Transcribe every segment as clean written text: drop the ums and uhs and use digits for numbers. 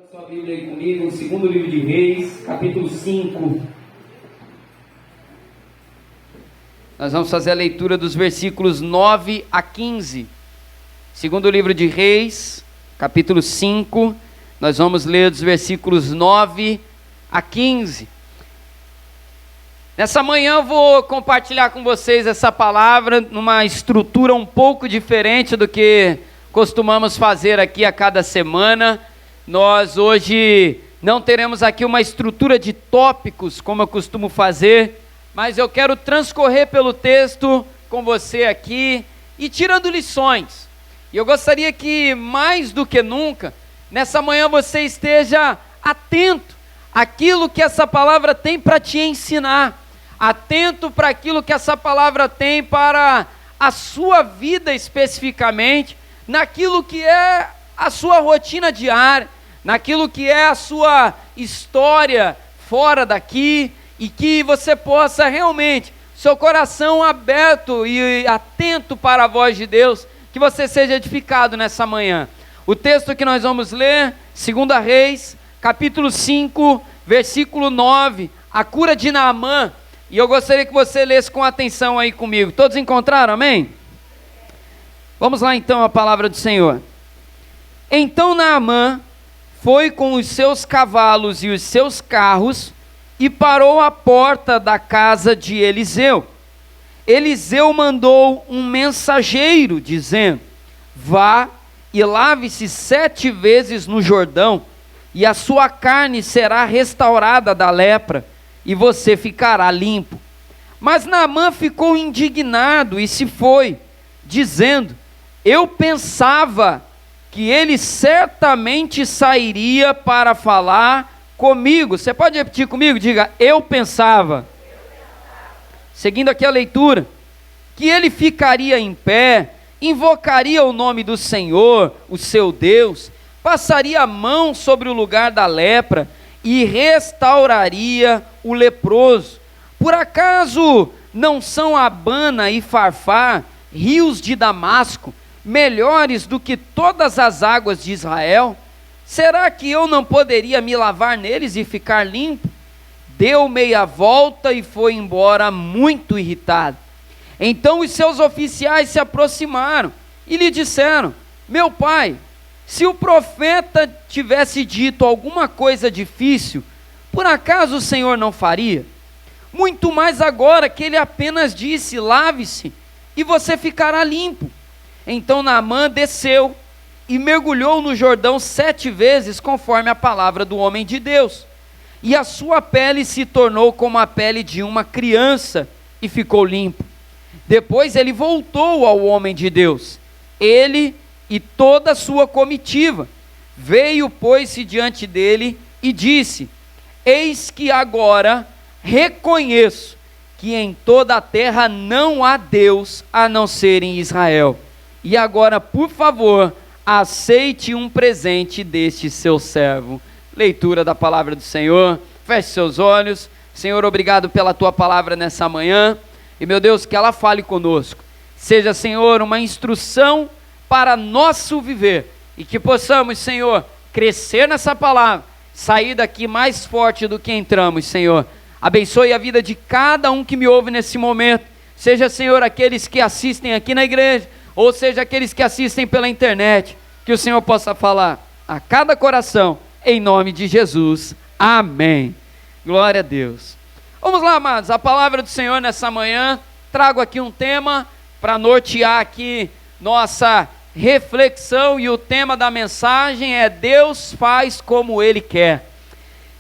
Sua Bíblia aí comigo, no segundo livro de Reis, capítulo 5. Nós vamos fazer a leitura dos versículos 9 a 15. Segundo livro de Reis, capítulo 5, nós vamos ler dos versículos 9 a 15. Nessa manhã eu vou compartilhar com vocês essa palavra numa estrutura um pouco diferente do que costumamos fazer aqui a cada semana. Nós hoje não teremos aqui uma estrutura de tópicos, como eu costumo fazer, mas eu quero transcorrer pelo texto com você aqui e tirando lições. E eu gostaria que, mais do que nunca, nessa manhã você esteja atento àquilo que essa palavra tem para te ensinar, atento para aquilo que essa palavra tem para a sua vida especificamente, naquilo que é a sua rotina diária, naquilo que é a sua história fora daqui, e que você possa realmente, seu coração aberto e atento para a voz de Deus, que você seja edificado nessa manhã. O texto que nós vamos ler, 2 Reis, capítulo 5, versículo 9, a cura de Naamã, e eu gostaria que você lesse com atenção aí comigo. Todos encontraram, amém? Vamos lá então a palavra do Senhor. Então Naamã foi com os seus cavalos e os seus carros e parou à porta da casa de Eliseu. Eliseu mandou um mensageiro dizendo: vá e lave-se 7 vezes no Jordão, e a sua carne será restaurada da lepra, e você ficará limpo. Mas Naamã ficou indignado e se foi, dizendo: eu pensava que ele certamente sairia para falar comigo. Você pode repetir comigo? Diga: eu pensava. Seguindo aqui a leitura, que ele ficaria em pé, invocaria o nome do Senhor, o seu Deus, passaria a mão sobre o lugar da lepra e restauraria o leproso. Por acaso não são Abana e Farfar, rios de Damasco, melhores do que todas as águas de Israel? Será que eu não poderia me lavar neles e ficar limpo? Deu meia volta e foi embora muito irritado. Então os seus oficiais se aproximaram e lhe disseram: meu pai, se o profeta tivesse dito alguma coisa difícil, por acaso o Senhor não faria? Muito mais agora que ele apenas disse: lave-se e você ficará limpo. Então Naamã desceu e mergulhou no Jordão 7 vezes, conforme a palavra do homem de Deus. E a sua pele se tornou como a pele de uma criança e ficou limpo. Depois ele voltou ao homem de Deus, ele e toda a sua comitiva. Veio, pôs-se diante dele e disse: eis que agora reconheço que em toda a terra não há Deus a não ser em Israel. E agora, por favor, aceite um presente deste seu servo. Leitura da palavra do Senhor. Feche seus olhos. Senhor, obrigado pela tua palavra nessa manhã. E, meu Deus, que ela fale conosco. Seja, Senhor, uma instrução para nosso viver. E que possamos, Senhor, crescer nessa palavra, sair daqui mais forte do que entramos, Senhor. Abençoe a vida de cada um que me ouve nesse momento. Seja, Senhor, aqueles que assistem aqui na igreja, ou seja, aqueles que assistem pela internet, que o Senhor possa falar a cada coração, em nome de Jesus, amém. Glória a Deus. Vamos lá, amados, a palavra do Senhor nessa manhã. Trago aqui um tema para nortear aqui nossa reflexão, e o tema da mensagem é: Deus faz como Ele quer.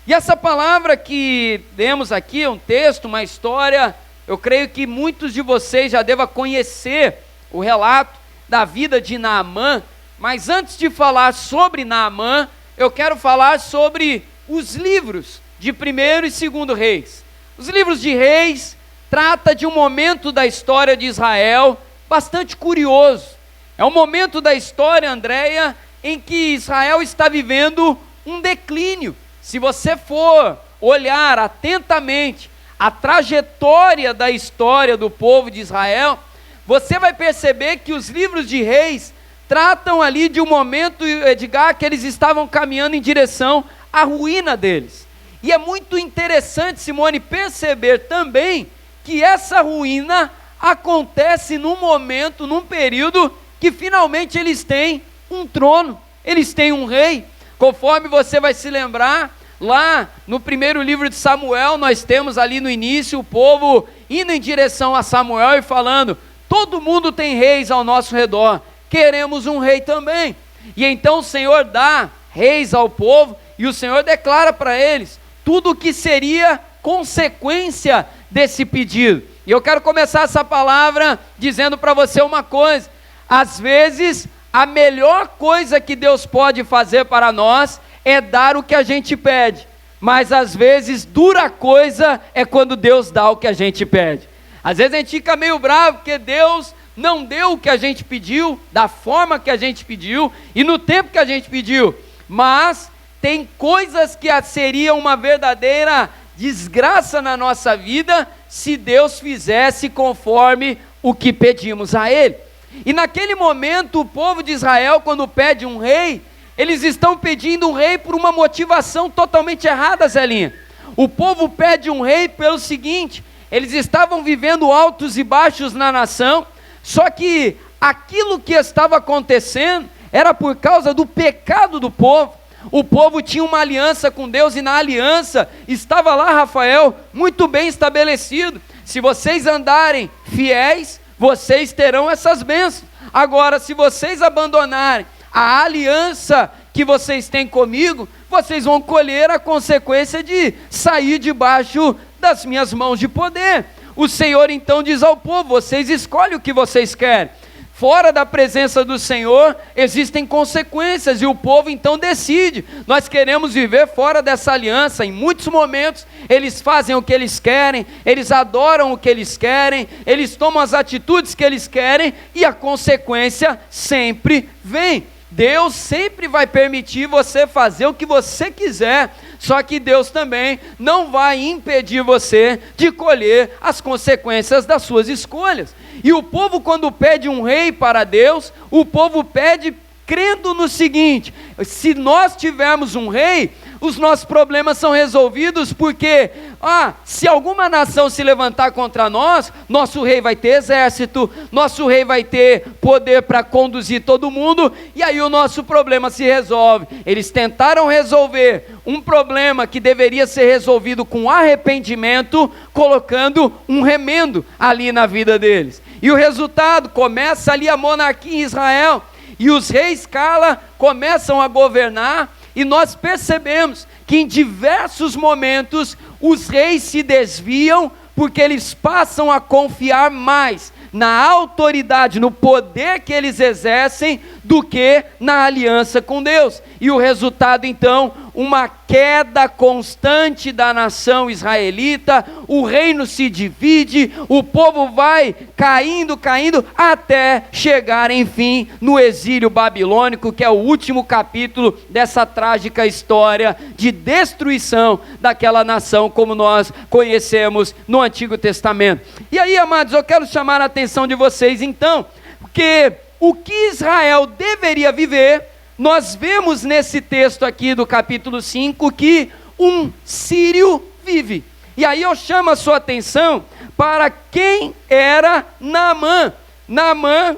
E essa palavra que temos aqui é um texto, uma história. Eu creio que muitos de vocês já devem conhecer o relato da vida de Naamã, mas antes de falar sobre Naamã, eu quero falar sobre os livros de 1º e 2º Reis. Os livros de Reis trata de um momento da história de Israel bastante curioso. É um momento da história, Andréia, em que Israel está vivendo um declínio. Se você for olhar atentamente a trajetória da história do povo de Israel, você vai perceber que os livros de Reis tratam ali de um momento, Edgar, que eles estavam caminhando em direção à ruína deles. E é muito interessante, Simone, perceber também que essa ruína acontece num momento, num período que finalmente eles têm um trono, eles têm um rei. Conforme você vai se lembrar, lá no primeiro livro de Samuel, nós temos ali no início o povo indo em direção a Samuel e falando: todo mundo tem reis ao nosso redor, queremos um rei também. E então o Senhor dá reis ao povo, e o Senhor declara para eles tudo o que seria consequência desse pedido. E eu quero começar essa palavra dizendo para você uma coisa: às vezes a melhor coisa que Deus pode fazer para nós é dar o que a gente pede, mas às vezes dura coisa é quando Deus dá o que a gente pede. Às vezes a gente fica meio bravo porque Deus não deu o que a gente pediu, da forma que a gente pediu e no tempo que a gente pediu, mas tem coisas que seriam uma verdadeira desgraça na nossa vida se Deus fizesse conforme o que pedimos a Ele. E naquele momento o povo de Israel, quando pede um rei, eles estão pedindo um rei por uma motivação totalmente errada, Zelinha. O povo pede um rei pelo seguinte: eles estavam vivendo altos e baixos na nação, só que aquilo que estava acontecendo era por causa do pecado do povo. O povo tinha uma aliança com Deus, e na aliança estava lá, Rafael, muito bem estabelecido: se vocês andarem fiéis, vocês terão essas bênçãos. Agora, se vocês abandonarem a aliança que vocês têm comigo, vocês vão colher a consequência de sair debaixo das minhas mãos de poder. O Senhor então diz ao povo: vocês escolhem o que vocês querem. Fora da presença do Senhor existem consequências, e o povo então decide: nós queremos viver fora dessa aliança. Em muitos momentos eles fazem o que eles querem, eles adoram o que eles querem, eles tomam as atitudes que eles querem, e a consequência sempre vem. Deus sempre vai permitir você fazer o que você quiser, só que Deus também não vai impedir você de colher as consequências das suas escolhas. E o povo, quando pede um rei para Deus, o povo pede crendo no seguinte: se nós tivermos um rei, os nossos problemas são resolvidos, porque se alguma nação se levantar contra nós, nosso rei vai ter exército, nosso rei vai ter poder para conduzir todo mundo, e aí o nosso problema se resolve. Eles tentaram resolver um problema que deveria ser resolvido com arrependimento, colocando um remendo ali na vida deles. E o resultado, começa ali a monarquia em Israel, e os reis começam a governar, e nós percebemos que em diversos momentos os reis se desviam, porque eles passam a confiar mais na autoridade, no poder que eles exercem, do que na aliança com Deus. E o resultado então, uma queda constante da nação israelita, o reino se divide, o povo vai caindo, até chegar enfim no exílio babilônico, que é o último capítulo dessa trágica história de destruição daquela nação, como nós conhecemos no Antigo Testamento. E aí, amados, eu quero chamar a atenção de vocês então, porque o que Israel deveria viver, nós vemos nesse texto aqui do capítulo 5 que um sírio vive. E aí eu chamo a sua atenção para quem era Naamã. Naamã,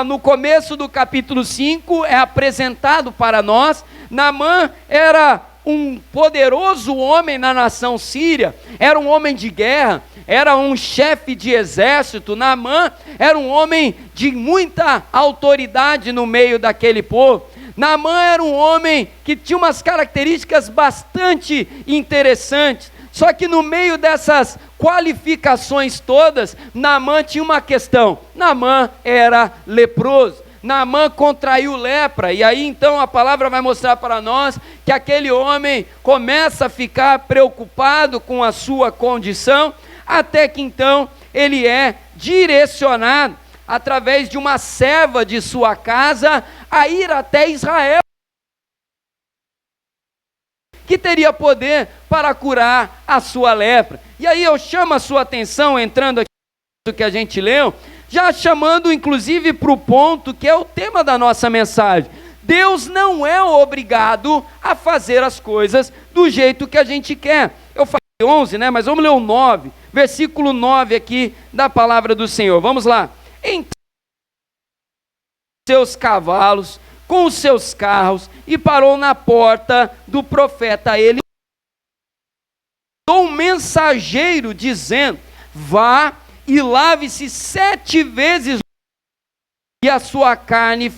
no começo do capítulo 5, é apresentado para nós. Naamã era um poderoso homem na nação síria, era um homem de guerra, era um chefe de exército. Naamã era um homem de muita autoridade no meio daquele povo. Naamã era um homem que tinha umas características bastante interessantes, só que no meio dessas qualificações todas, Naamã tinha uma questão: Naamã era leproso. Naamã contraiu lepra, e aí então a palavra vai mostrar para nós que aquele homem começa a ficar preocupado com a sua condição, até que então ele é direcionado através de uma serva de sua casa a ir até Israel, que teria poder para curar a sua lepra. E aí eu chamo a sua atenção, entrando aqui no que a gente leu, já chamando inclusive para o ponto que é o tema da nossa mensagem. Deus não é obrigado a fazer as coisas do jeito que a gente quer. Eu falei 11, né? Mas vamos ler o 9, versículo 9 aqui da palavra do Senhor. Vamos lá. Então, seus cavalos, com os seus carros, e parou na porta do profeta. Ele mandou um mensageiro dizendo: vá e lave-se 7 vezes, e a sua carne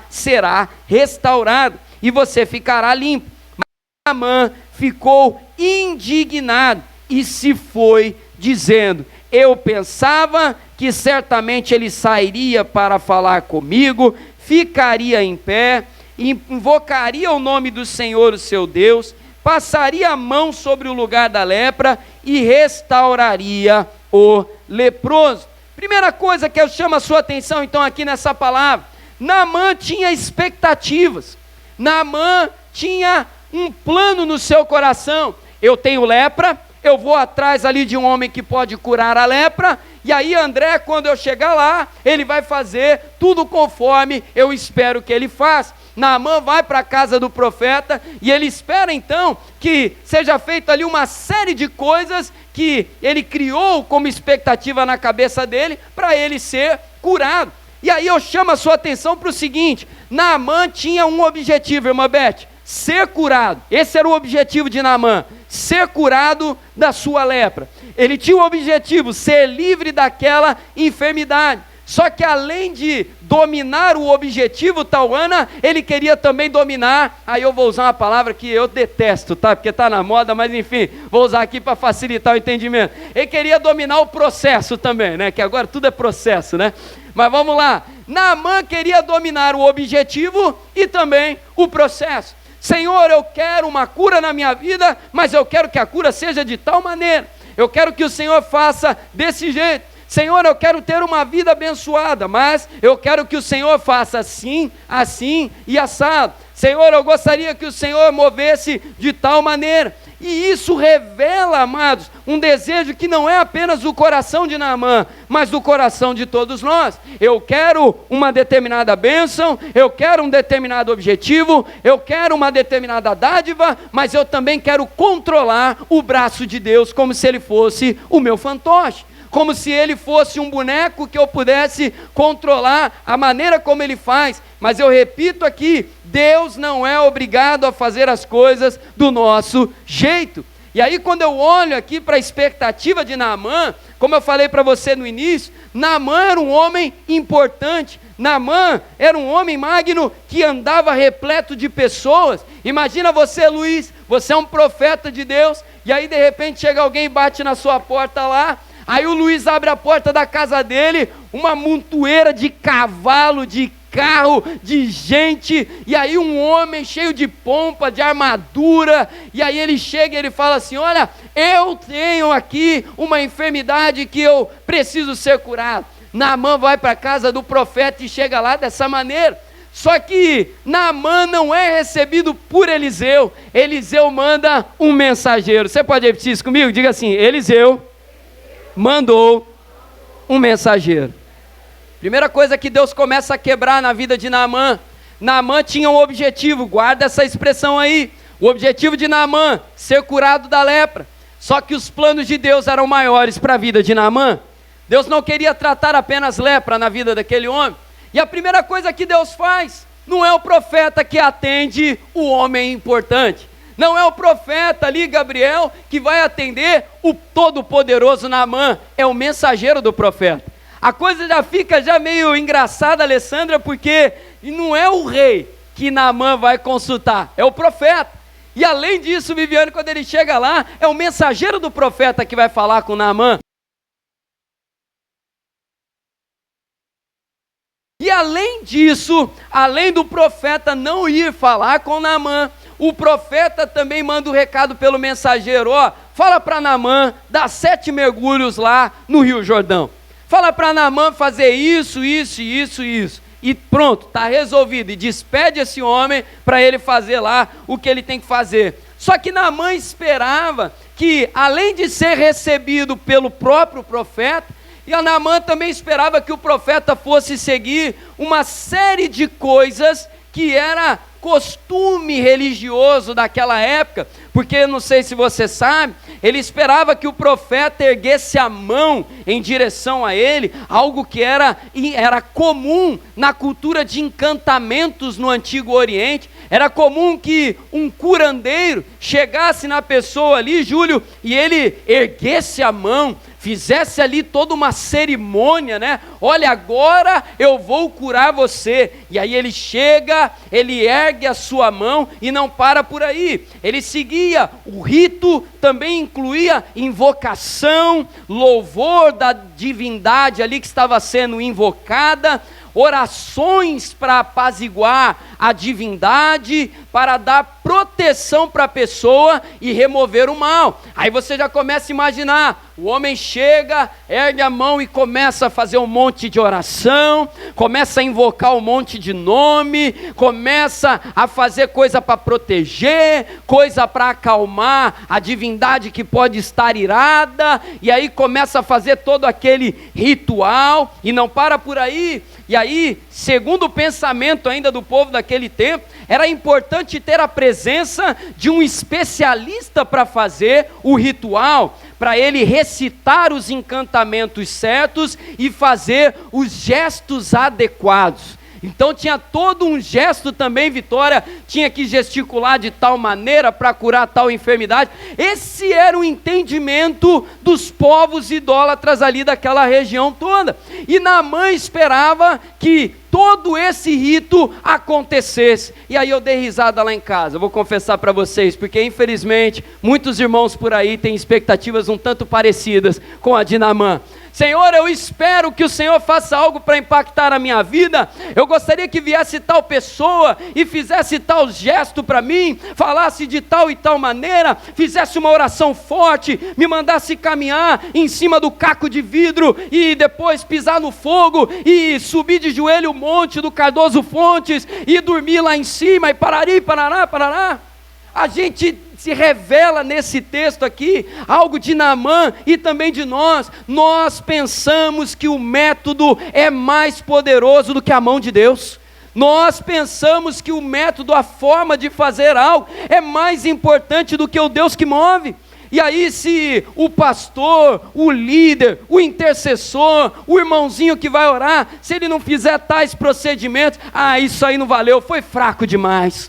será restaurada, e você ficará limpo. Mas Naamã ficou indignado e se foi, dizendo: eu pensava que certamente ele sairia para falar comigo, ficaria em pé, invocaria o nome do Senhor, o seu Deus, passaria a mão sobre o lugar da lepra e restauraria o leproso. Primeira coisa que eu chamo a sua atenção então aqui nessa palavra: Naamã tinha expectativas, Naamã tinha um plano no seu coração. Eu tenho lepra, eu vou atrás ali de um homem que pode curar a lepra, e aí André, quando eu chegar lá, ele vai fazer tudo conforme eu espero que ele faça. Naamã vai para a casa do profeta e ele espera então que seja feita ali uma série de coisas que ele criou como expectativa na cabeça dele para ele ser curado. E aí eu chamo a sua atenção para o seguinte: Naamã tinha um objetivo, irmã Beth, ser curado. Esse era o objetivo de Naamã, ser curado da sua lepra. Ele tinha o objetivo, ser livre daquela enfermidade. Só que além de dominar o objetivo, Tauana, ele queria também dominar, aí eu vou usar uma palavra que eu detesto, tá? Porque está na moda, mas enfim, vou usar aqui para facilitar o entendimento. Ele queria dominar o processo também, né? Que agora tudo é processo, né? Mas vamos lá, Naamã queria dominar o objetivo e também o processo. Senhor, eu quero uma cura na minha vida, mas eu quero que a cura seja de tal maneira, eu quero que o Senhor faça desse jeito. Senhor, eu quero ter uma vida abençoada, mas eu quero que o Senhor faça assim, assim e assado. Senhor, eu gostaria que o Senhor movesse de tal maneira. E isso revela, amados, um desejo que não é apenas do coração de Naamã, mas do coração de todos nós. Eu quero uma determinada bênção, eu quero um determinado objetivo, eu quero uma determinada dádiva, mas eu também quero controlar o braço de Deus como se ele fosse o meu fantoche, como se ele fosse um boneco que eu pudesse controlar a maneira como ele faz. Mas eu repito aqui, Deus não é obrigado a fazer as coisas do nosso jeito. E aí quando eu olho aqui para a expectativa de Naamã, como eu falei para você no início, Naamã era um homem importante, Naamã era um homem magno que andava repleto de pessoas. Imagina você, Luiz, você é um profeta de Deus, e aí de repente chega alguém e bate na sua porta lá. Aí o Luiz abre a porta da casa dele, uma montoeira de cavalo, de carro, de gente, e aí um homem cheio de pompa, de armadura, e aí ele chega e ele fala assim: olha, eu tenho aqui uma enfermidade que eu preciso ser curado. Naamã vai para a casa do profeta e chega lá dessa maneira. Só que Naamã não é recebido por Eliseu, Eliseu manda um mensageiro. Você pode repetir isso comigo? Diga assim: Eliseu mandou um mensageiro. Primeira coisa que Deus começa a quebrar na vida de Naamã. Naamã tinha um objetivo, guarda essa expressão aí. O objetivo de Naamã, ser curado da lepra. Só que os planos de Deus eram maiores para a vida de Naamã. Deus não queria tratar apenas lepra na vida daquele homem. E a primeira coisa que Deus faz, não é o profeta que atende o homem importante. Não é o profeta ali, Gabriel, que vai atender o todo-poderoso Naamã, é o mensageiro do profeta. A coisa já fica meio engraçada, Alessandra, porque não é o rei que Naamã vai consultar, é o profeta. E além disso, Viviane, quando ele chega lá, é o mensageiro do profeta que vai falar com Naamã. E além disso, além do profeta não ir falar com Naamã, o profeta também manda um recado pelo mensageiro: ó, fala para Naamã dar 7 mergulhos lá no Rio Jordão. Fala para Naamã fazer isso, isso, isso, isso. E pronto, está resolvido. E despede esse homem para ele fazer lá o que ele tem que fazer. Só que Naamã esperava que, além de ser recebido pelo próprio profeta, E a Naamã também esperava que o profeta fosse seguir uma série de coisas que era costume religioso daquela época, porque não sei se você sabe, ele esperava que o profeta erguesse a mão em direção a ele, algo que era comum na cultura de encantamentos no Antigo Oriente. Era comum que um curandeiro chegasse na pessoa ali, Júlio, e ele erguesse a mão, fizesse ali toda uma cerimônia, né? Olha, agora eu vou curar você. E aí ele chega, ele ergue a sua mão e não para por aí. Ele seguia, o rito também incluía invocação, louvor da divindade ali que estava sendo invocada, orações para apaziguar a divindade, para dar proteção para a pessoa e remover o mal. Aí você já começa a imaginar, o homem chega, ergue a mão e começa a fazer um monte de oração, começa a invocar um monte de nome, começa a fazer coisa para proteger, coisa para acalmar a divindade que pode estar irada, e aí começa a fazer todo aquele ritual, e não para por aí. E aí, segundo o pensamento ainda do povo daquele tempo, era importante ter a presença de um especialista para fazer o ritual, para ele recitar os encantamentos certos e fazer os gestos adequados. Então tinha todo um gesto também, Vitória, tinha que gesticular de tal maneira para curar tal enfermidade. Esse era o entendimento dos povos idólatras ali daquela região toda. E Naamã esperava que todo esse rito acontecesse. E aí eu dei risada lá em casa, eu vou confessar para vocês, porque infelizmente muitos irmãos por aí têm expectativas um tanto parecidas com a de Naamã. Senhor, eu espero que o Senhor faça algo para impactar a minha vida. Eu gostaria que viesse tal pessoa e fizesse tal gesto para mim, falasse de tal e tal maneira, fizesse uma oração forte, me mandasse caminhar em cima do caco de vidro e depois pisar no fogo e subir de joelho o monte do Cardoso Fontes e dormir lá em cima e parará. A gente se revela nesse texto aqui, algo de Naamã e também de nós. Nós pensamos que o método é mais poderoso do que a mão de Deus. Nós pensamos que o método, a forma de fazer algo é mais importante do que o Deus que move. E aí se o pastor, o líder, o intercessor, o irmãozinho que vai orar, se ele não fizer tais procedimentos, isso aí não valeu, foi fraco demais.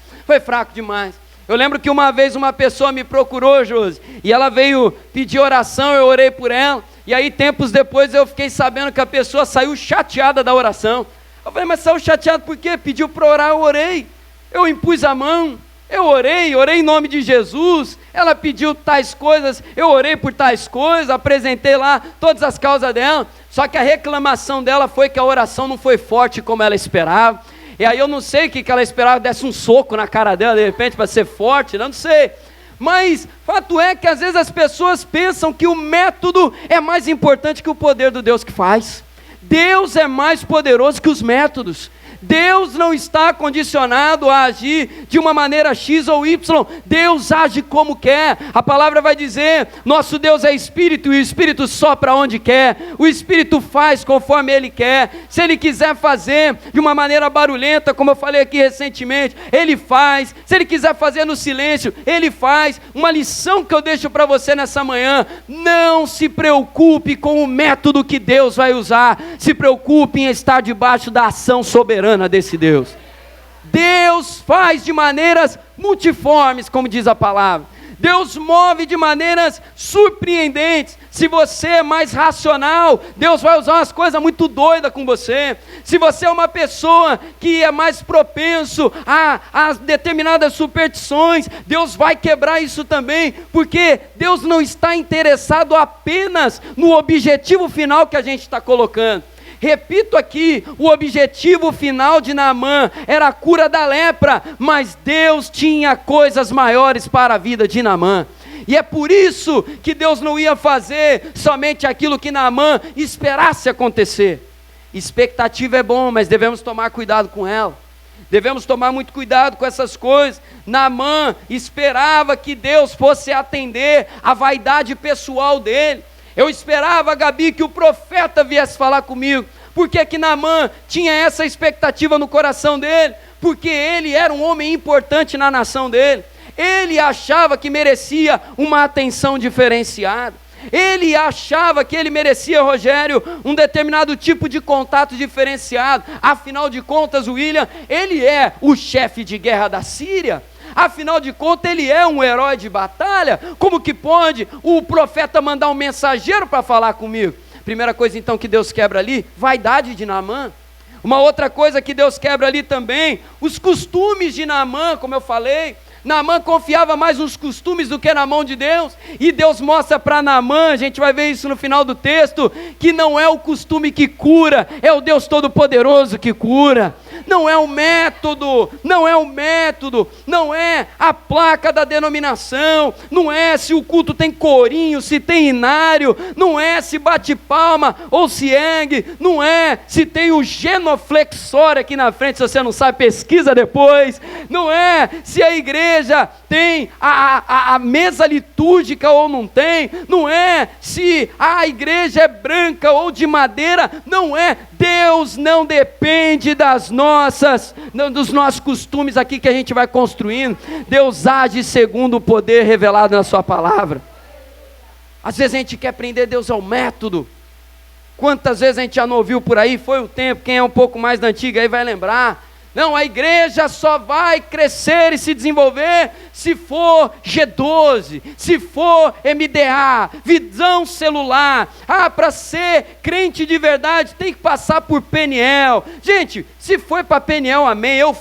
Eu lembro que uma vez uma pessoa me procurou, Josi, e ela veio pedir oração, eu orei por ela, e aí tempos depois eu fiquei sabendo que a pessoa saiu chateada da oração. Eu falei, mas saiu chateado por quê? Pediu para orar, eu orei, eu impus a mão, eu orei em nome de Jesus, ela pediu tais coisas, eu orei por tais coisas, apresentei lá todas as causas dela, só que a reclamação dela foi que a oração não foi forte como ela esperava. E aí eu não sei o que ela esperava, desse um soco na cara dela de repente para ser forte, não sei. Mas fato é que às vezes as pessoas pensam que o método é mais importante que o poder do Deus que faz. Deus é mais poderoso que os métodos. Deus não está condicionado a agir de uma maneira X ou Y, Deus age como quer. A palavra vai dizer, nosso Deus é Espírito, e o Espírito sopra onde quer, o Espírito faz conforme Ele quer. Se Ele quiser fazer de uma maneira barulhenta, como eu falei aqui recentemente, Ele faz. Se Ele quiser fazer no silêncio, Ele faz. Uma lição que eu deixo para você nessa manhã, não se preocupe com o método que Deus vai usar, se preocupe em estar debaixo da ação soberana desse Deus. Deus faz de maneiras multiformes, como diz a palavra. Deus move de maneiras surpreendentes. Se você é mais racional, Deus vai usar umas coisas muito doidas com você. Se você é uma pessoa que é mais propenso a determinadas superstições, Deus vai quebrar isso também, porque Deus não está interessado apenas no objetivo final que a gente está colocando. Repito aqui, o objetivo final de Naamã era a cura da lepra, mas Deus tinha coisas maiores para a vida de Naamã. E é por isso que Deus não ia fazer somente aquilo que Naamã esperasse acontecer. Expectativa é bom, mas devemos tomar cuidado com ela. Devemos tomar muito cuidado com essas coisas. Naamã esperava que Deus fosse atender a vaidade pessoal dele. Eu esperava, Gabi, que o profeta viesse falar comigo. Por que que Naamã tinha essa expectativa no coração dele? Porque ele era um homem importante na nação dele. Ele achava que merecia uma atenção diferenciada. Ele achava que ele merecia, Rogério, um determinado tipo de contato diferenciado. Afinal de contas, William, ele é o chefe de guerra da Síria. Afinal de contas, ele é um herói de batalha. Como que pode o profeta mandar um mensageiro para falar comigo? Primeira coisa então que Deus quebra ali, vaidade de Naamã. Uma outra coisa que Deus quebra ali também, os costumes de Naamã, como eu falei. Naamã confiava mais nos costumes do que na mão de Deus, e Deus mostra para Naamã, a gente vai ver isso no final do texto, que não é o costume que cura, é o Deus Todo-Poderoso que cura. Não é o método, não é a placa da denominação, não é se o culto tem corinho, se tem inário, não é se bate palma ou se ergue, não é se tem o genoflexório aqui na frente, se você não sabe, pesquisa depois, não é se a igreja tem a mesa litúrgica ou não tem, não é se a igreja é branca ou de madeira, não é. Deus não depende dos nossos costumes aqui que a gente vai construindo. Deus age segundo o poder revelado na sua palavra. Às vezes a gente quer prender Deus ao método. Quantas vezes a gente já não ouviu por aí, foi o tempo, quem é um pouco mais da antiga aí vai lembrar. Não, a igreja só vai crescer e se desenvolver se for G12, se for MDA, visão celular. Para ser crente de verdade tem que passar por Peniel. Gente, se foi para Peniel, amém, eu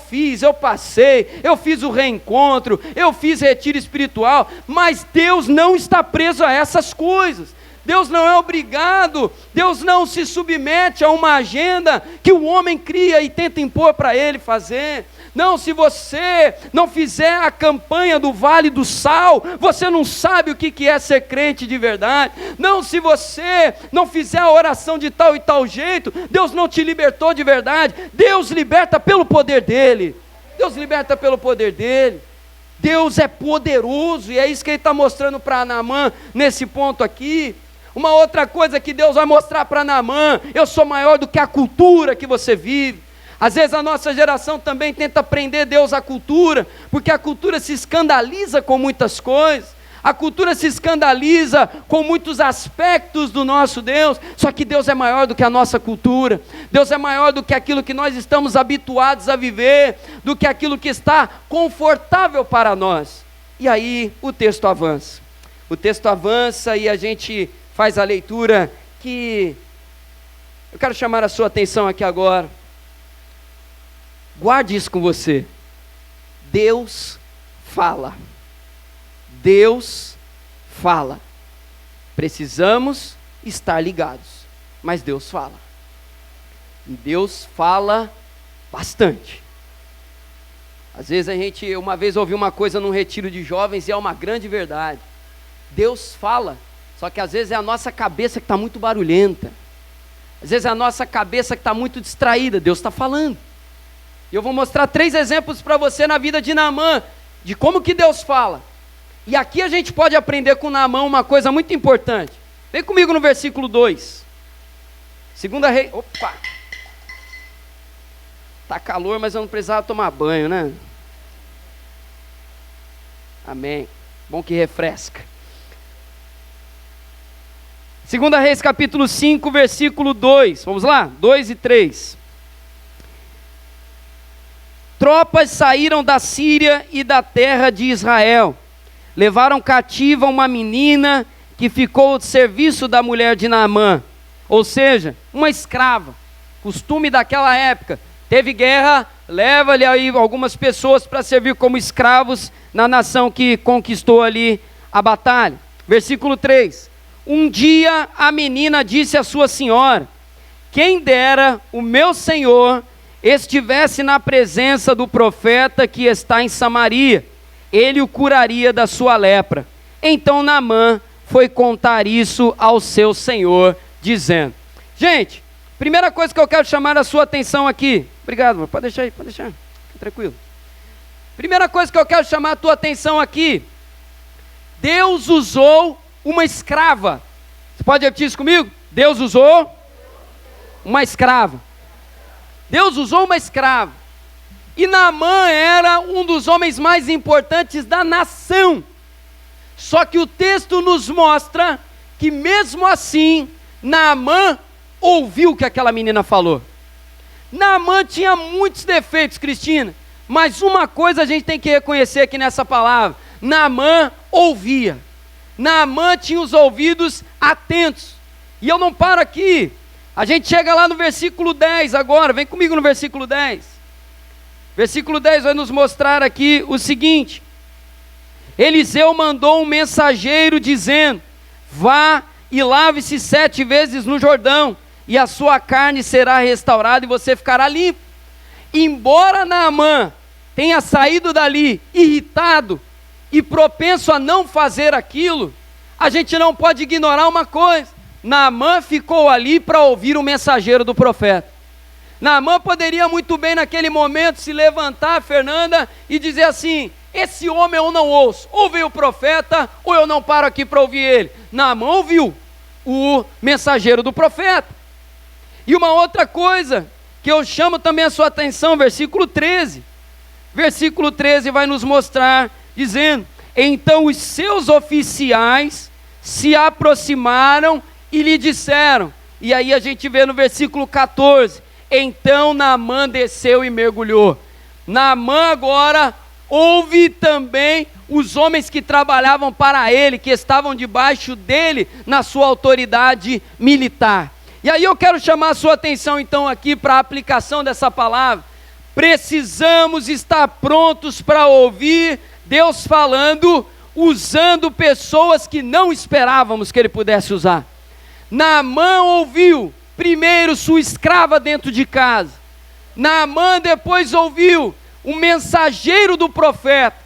passei, eu fiz o reencontro, eu fiz retiro espiritual, mas Deus não está preso a essas coisas. Deus não é obrigado, Deus não se submete a uma agenda que o homem cria e tenta impor para ele fazer. Não, se você não fizer a campanha do Vale do Sal, você não sabe o que é ser crente de verdade. Não, se você não fizer a oração de tal e tal jeito, Deus não te libertou de verdade. Deus liberta pelo poder dele. Deus liberta pelo poder dele. Deus é poderoso e é isso que ele está mostrando para Naamã nesse ponto aqui. Uma outra coisa que Deus vai mostrar para Naamã: eu sou maior do que a cultura que você vive. Às vezes a nossa geração também tenta prender Deus à cultura, porque a cultura se escandaliza com muitas coisas, a cultura se escandaliza com muitos aspectos do nosso Deus, só que Deus é maior do que a nossa cultura, Deus é maior do que aquilo que nós estamos habituados a viver, do que aquilo que está confortável para nós. E aí o texto avança e a gente faz a leitura que eu quero chamar a sua atenção aqui agora. Guarde isso com você. Deus fala. Deus fala. Precisamos estar ligados, mas Deus fala. E Deus fala bastante. Às vezes uma vez ouvi uma coisa num retiro de jovens e é uma grande verdade. Deus fala, só que às vezes é a nossa cabeça que está muito barulhenta. Às vezes é a nossa cabeça que está muito distraída. Deus está falando. E eu vou mostrar 3 exemplos para você na vida de Naamã, de como que Deus fala. E aqui a gente pode aprender com Naamã uma coisa muito importante. Vem comigo no versículo 2. Segunda Reis. Opa! Tá calor, mas eu não precisava tomar banho, né? Amém. Bom que refresca. Segunda Reis capítulo 5, versículo 2, vamos lá, 2 e 3. Tropas saíram da Síria e da terra de Israel, levaram cativa uma menina que ficou ao serviço da mulher de Naamã, ou seja, uma escrava, costume daquela época. Teve guerra, leva-lhe aí algumas pessoas para servir como escravos na nação que conquistou ali a batalha. Versículo 3. Um dia a menina disse à sua senhora: quem dera o meu senhor estivesse na presença do profeta que está em Samaria, ele o curaria da sua lepra. Então Naamã foi contar isso ao seu senhor, dizendo... Gente, primeira coisa que eu quero chamar a sua atenção aqui. Obrigado, mano. Pode deixar aí, pode deixar. Fica tranquilo. Primeira coisa que eu quero chamar a tua atenção aqui. Deus usou uma escrava. Você pode repetir isso comigo? Deus usou uma escrava. Deus usou uma escrava. E Naamã era um dos homens mais importantes da nação. Só que o texto nos mostra que mesmo assim, Naamã ouviu o que aquela menina falou. Naamã tinha muitos defeitos, Cristina, mas uma coisa a gente tem que reconhecer aqui nessa palavra: Naamã ouvia. Naamã tinha os ouvidos atentos. E eu não paro aqui, a gente chega lá no versículo 10 agora, vem comigo no versículo 10. Versículo 10 vai nos mostrar aqui o seguinte: Eliseu mandou um mensageiro dizendo: vá e lave-se 7 vezes no Jordão, e a sua carne será restaurada e você ficará limpo. Embora Naamã tenha saído dali irritado e propenso a não fazer aquilo, a gente não pode ignorar uma coisa: Naamã ficou ali para ouvir o mensageiro do profeta. Naamã poderia muito bem naquele momento se levantar, Fernanda, e dizer assim: esse homem eu não ouço, ou veio o profeta, ou eu não paro aqui para ouvir ele. Naamã ouviu o mensageiro do profeta. E uma outra coisa que eu chamo também a sua atenção, versículo 13. Versículo 13 vai nos mostrar, dizendo: então os seus oficiais se aproximaram e lhe disseram. E aí a gente vê no versículo 14: então Naamã desceu e mergulhou. Naamã agora ouve também os homens que trabalhavam para ele, que estavam debaixo dele na sua autoridade militar. E aí eu quero chamar a sua atenção então aqui para a aplicação dessa palavra. Precisamos estar prontos para ouvir Deus falando, usando pessoas que não esperávamos que ele pudesse usar. Naamã ouviu primeiro sua escrava dentro de casa. Naamã depois ouviu o mensageiro do profeta.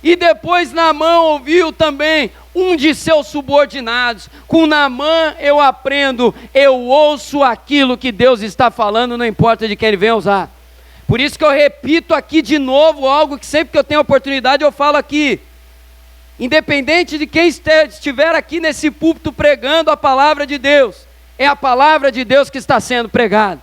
E depois Naamã ouviu também um de seus subordinados. Com Naamã eu aprendo, eu ouço aquilo que Deus está falando, não importa de quem ele venha usar. Por isso que eu repito aqui de novo algo que sempre que eu tenho oportunidade eu falo aqui. Independente de quem estiver aqui nesse púlpito pregando a palavra de Deus, é a palavra de Deus que está sendo pregada.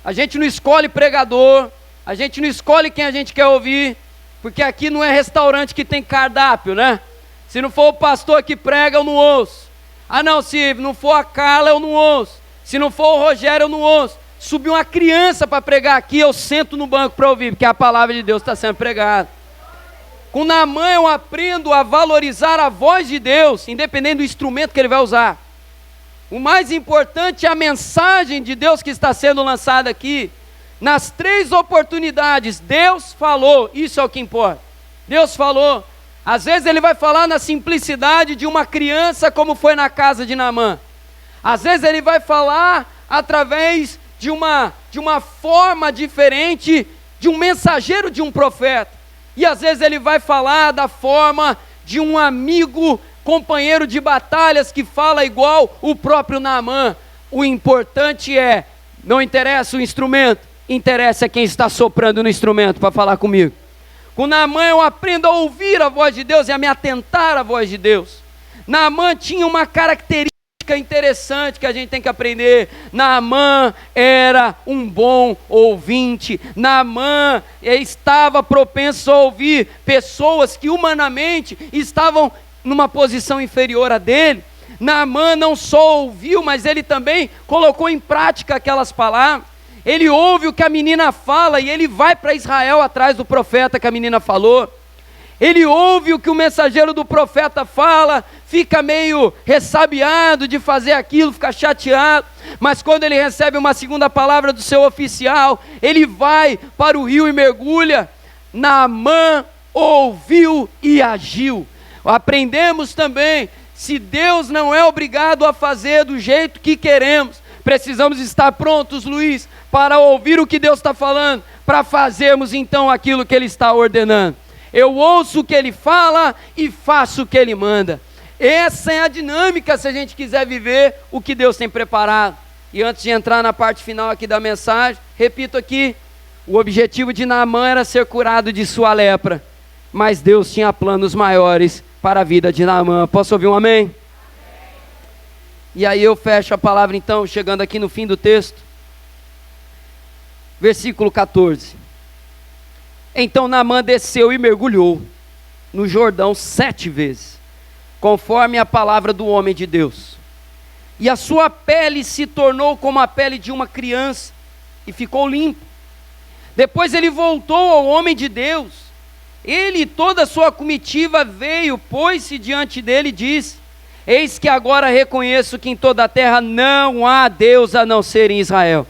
A gente não escolhe pregador, a gente não escolhe quem a gente quer ouvir, porque aqui não é restaurante que tem cardápio, né? Se não for o pastor que prega, eu não ouço. Ah não, se não for a Carla, eu não ouço. Se não for o Rogério, eu não ouço. Subir uma criança para pregar aqui, eu sento no banco para ouvir, porque a palavra de Deus está sendo pregada. Com Naamã eu aprendo a valorizar a voz de Deus, independente do instrumento que ele vai usar. O mais importante é a mensagem de Deus que está sendo lançada aqui. Nas 3 oportunidades, Deus falou, isso é o que importa. Deus falou. Às vezes ele vai falar na simplicidade de uma criança, como foi na casa de Naamã. Às vezes ele vai falar através de uma forma diferente, de um mensageiro de um profeta. E às vezes ele vai falar da forma de um amigo, companheiro de batalhas que fala igual o próprio Naamã. O importante é, não interessa o instrumento, interessa quem está soprando no instrumento para falar comigo. Com Naamã eu aprendo a ouvir a voz de Deus e a me atentar à voz de Deus. Naamã tinha uma característica interessante que a gente tem que aprender. Naamã era um bom ouvinte. Naamã estava propenso a ouvir pessoas que humanamente estavam numa posição inferior a dele. Naamã não só ouviu, mas ele também colocou em prática aquelas palavras. Ele ouve o que a menina fala e ele vai para Israel atrás do profeta que a menina falou. Ele ouve o que o mensageiro do profeta fala, fica meio ressabiado de fazer aquilo, fica chateado, mas quando ele recebe uma segunda palavra do seu oficial, ele vai para o rio e mergulha. Naamã ouviu e agiu. Aprendemos também, se Deus não é obrigado a fazer do jeito que queremos, precisamos estar prontos, Luiz, para ouvir o que Deus está falando, para fazermos então aquilo que Ele está ordenando. Eu ouço o que Ele fala e faço o que Ele manda. Essa é a dinâmica se a gente quiser viver o que Deus tem preparado. E antes de entrar na parte final aqui da mensagem, repito aqui, o objetivo de Naamã era ser curado de sua lepra, mas Deus tinha planos maiores para a vida de Naamã. Posso ouvir um amém? E aí eu fecho a palavra então, chegando aqui no fim do texto. Versículo 14. Então Naamã desceu e mergulhou no Jordão 7 vezes, conforme a palavra do homem de Deus. E a sua pele se tornou como a pele de uma criança, e ficou limpo. Depois ele voltou ao homem de Deus. Ele e toda a sua comitiva veio, pôs-se diante dele e disse: eis que agora reconheço que em toda a terra não há Deus a não ser em Israel.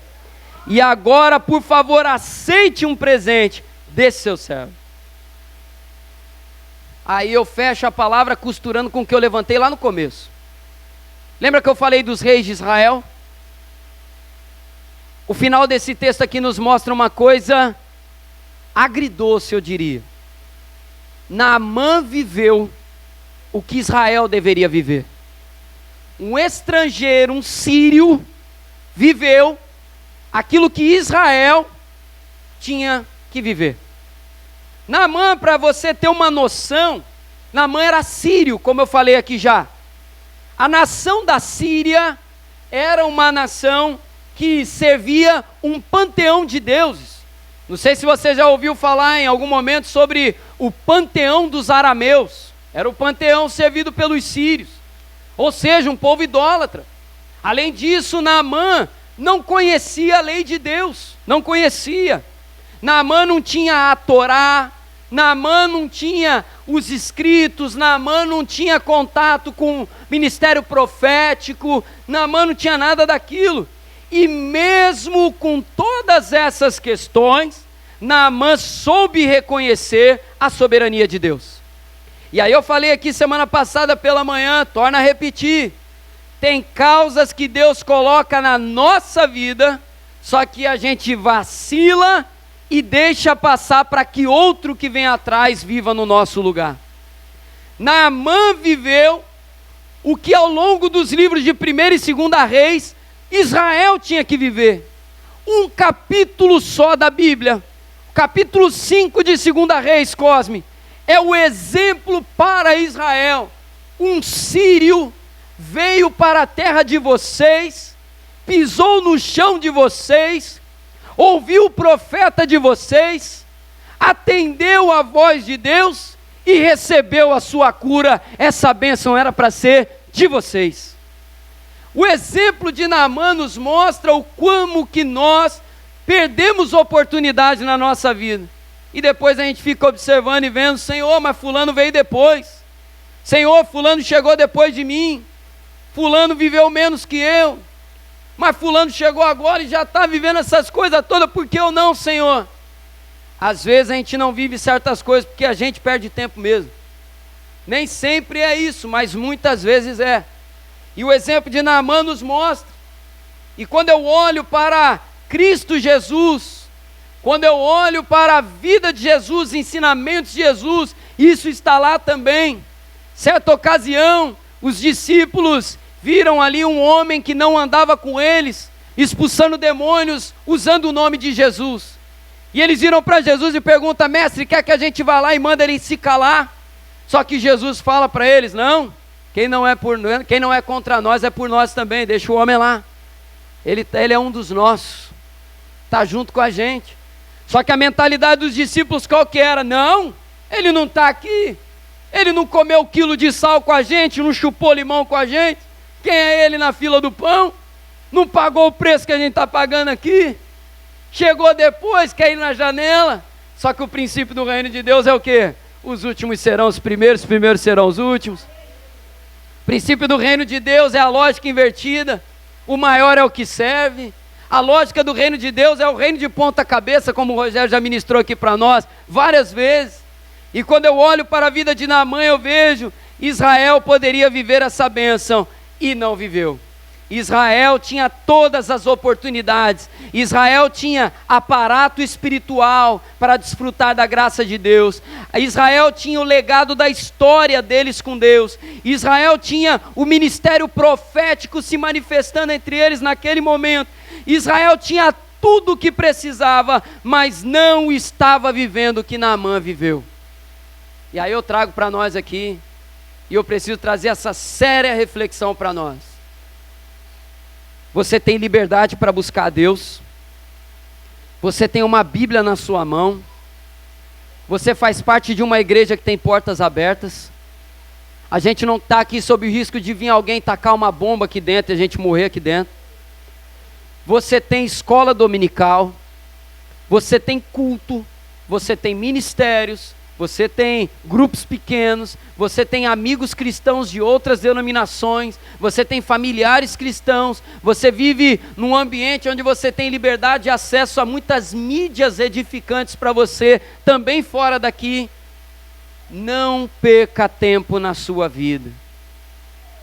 E agora, por favor, aceite um presente desse seu servo. Aí eu fecho a palavra costurando com o que eu levantei lá no começo. Lembra que eu falei dos reis de Israel? O final desse texto aqui nos mostra uma coisa agridoce, eu diria. Naamã viveu o que Israel deveria viver. Um estrangeiro, um sírio, viveu aquilo que Israel tinha que viver. Naamã, para você ter uma noção, Naamã era sírio, como eu falei aqui já. A nação da Síria era uma nação que servia um panteão de deuses. Não sei se você já ouviu falar em algum momento sobre o panteão dos arameus. Era o panteão servido pelos sírios, ou seja, um povo idólatra. Além disso, Naamã não conhecia a lei de Deus, não conhecia. Naamã não tinha a Torá, Naamã não tinha os escritos, Naamã não tinha contato com o ministério profético, Naamã não tinha nada daquilo. E mesmo com todas essas questões, Naamã soube reconhecer a soberania de Deus. E aí eu falei aqui semana passada pela manhã, torna a repetir. Tem causas que Deus coloca na nossa vida, só que a gente vacila e deixa passar para que outro que vem atrás viva no nosso lugar. Naamã viveu o que ao longo dos livros de 1ª e 2ª Reis, Israel tinha que viver. Um capítulo só da Bíblia, capítulo 5 de 2ª Reis, Cosme, é o exemplo para Israel. Um sírio veio para a terra de vocês, pisou no chão de vocês, ouviu o profeta de vocês, atendeu a voz de Deus e recebeu a sua cura. Essa bênção era para ser de vocês. O exemplo de Naamã nos mostra o como que nós perdemos oportunidade na nossa vida. E depois a gente fica observando e vendo: Senhor, mas fulano veio depois. Senhor, fulano chegou depois de mim. Fulano viveu menos que eu. Mas fulano chegou agora e já está vivendo essas coisas todas, por que eu não, Senhor? Às vezes a gente não vive certas coisas porque a gente perde tempo mesmo. Nem sempre é isso, mas muitas vezes é. E o exemplo de Naamã nos mostra. E quando eu olho para Cristo Jesus, quando eu olho para a vida de Jesus, ensinamentos de Jesus, isso está lá também. Certa ocasião, os discípulos viram ali um homem que não andava com eles, expulsando demônios, usando o nome de Jesus. E eles viram para Jesus e perguntam: mestre, quer que a gente vá lá e manda ele se calar? Só que Jesus fala para eles: não, quem não é contra nós é por nós também, deixa o homem lá. Ele é um dos nossos, está junto com a gente. Só que a mentalidade dos discípulos qual que era? Não, ele não está aqui, ele não comeu 1 quilo de sal com a gente, não chupou limão com a gente. Quem é ele na fila do pão? Não pagou o preço que a gente está pagando aqui? Chegou depois, quer ir na janela? Só que o princípio do reino de Deus é o quê? Os últimos serão os primeiros serão os últimos. O princípio do reino de Deus é a lógica invertida. O maior é o que serve. A lógica do reino de Deus é o reino de ponta cabeça, como o Rogério já ministrou aqui para nós várias vezes. E quando eu olho para a vida de Naamã, eu vejo: Israel poderia viver essa bênção e não viveu. Israel tinha todas as oportunidades. Israel tinha aparato espiritual para desfrutar da graça de Deus. Israel tinha o legado da história deles com Deus. Israel tinha o ministério profético se manifestando entre eles naquele momento. Israel tinha tudo o que precisava, mas não estava vivendo o que Naamã viveu. E aí eu trago para nós aqui, e eu preciso trazer essa séria reflexão para nós. Você tem liberdade para buscar a Deus. Você tem uma Bíblia na sua mão. Você faz parte de uma igreja que tem portas abertas. A gente não está aqui sob o risco de vir alguém tacar uma bomba aqui dentro e a gente morrer aqui dentro. Você tem escola dominical. Você tem culto. Você tem ministérios. Você tem grupos pequenos, você tem amigos cristãos de outras denominações, você tem familiares cristãos, você vive num ambiente onde você tem liberdade de acesso a muitas mídias edificantes para você, também fora daqui. Não perca tempo na sua vida.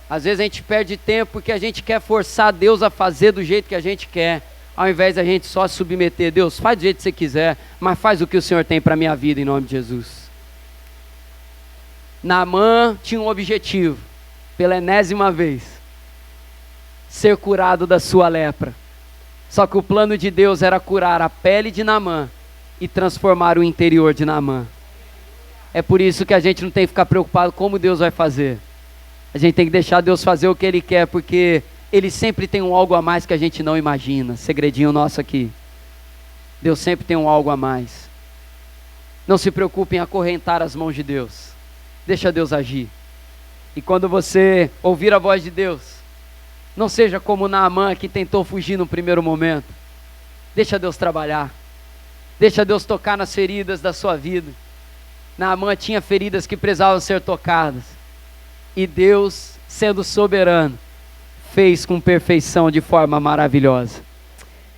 Às vezes a gente perde tempo porque a gente quer forçar Deus a fazer do jeito que a gente quer, ao invés da gente só se submeter. Deus, faz do jeito que você quiser, mas faz o que o Senhor tem para a minha vida, em nome de Jesus. Naamã tinha um objetivo, pela enésima vez, ser curado da sua lepra. Só que o plano de Deus era curar a pele de Naamã e transformar o interior de Naamã. É por isso que a gente não tem que ficar preocupado como Deus vai fazer. A gente tem que deixar Deus fazer o que Ele quer, porque Ele sempre tem um algo a mais que a gente não imagina. Segredinho nosso aqui. Deus sempre tem um algo a mais. Não se preocupe em acorrentar as mãos de Deus. Deixa Deus agir. E quando você ouvir a voz de Deus, não seja como Naamã que tentou fugir no primeiro momento. Deixa Deus trabalhar. Deixa Deus tocar nas feridas da sua vida. Naamã tinha feridas que precisavam ser tocadas. E Deus, sendo soberano, fez com perfeição de forma maravilhosa.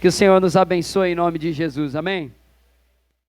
Que o Senhor nos abençoe em nome de Jesus. Amém?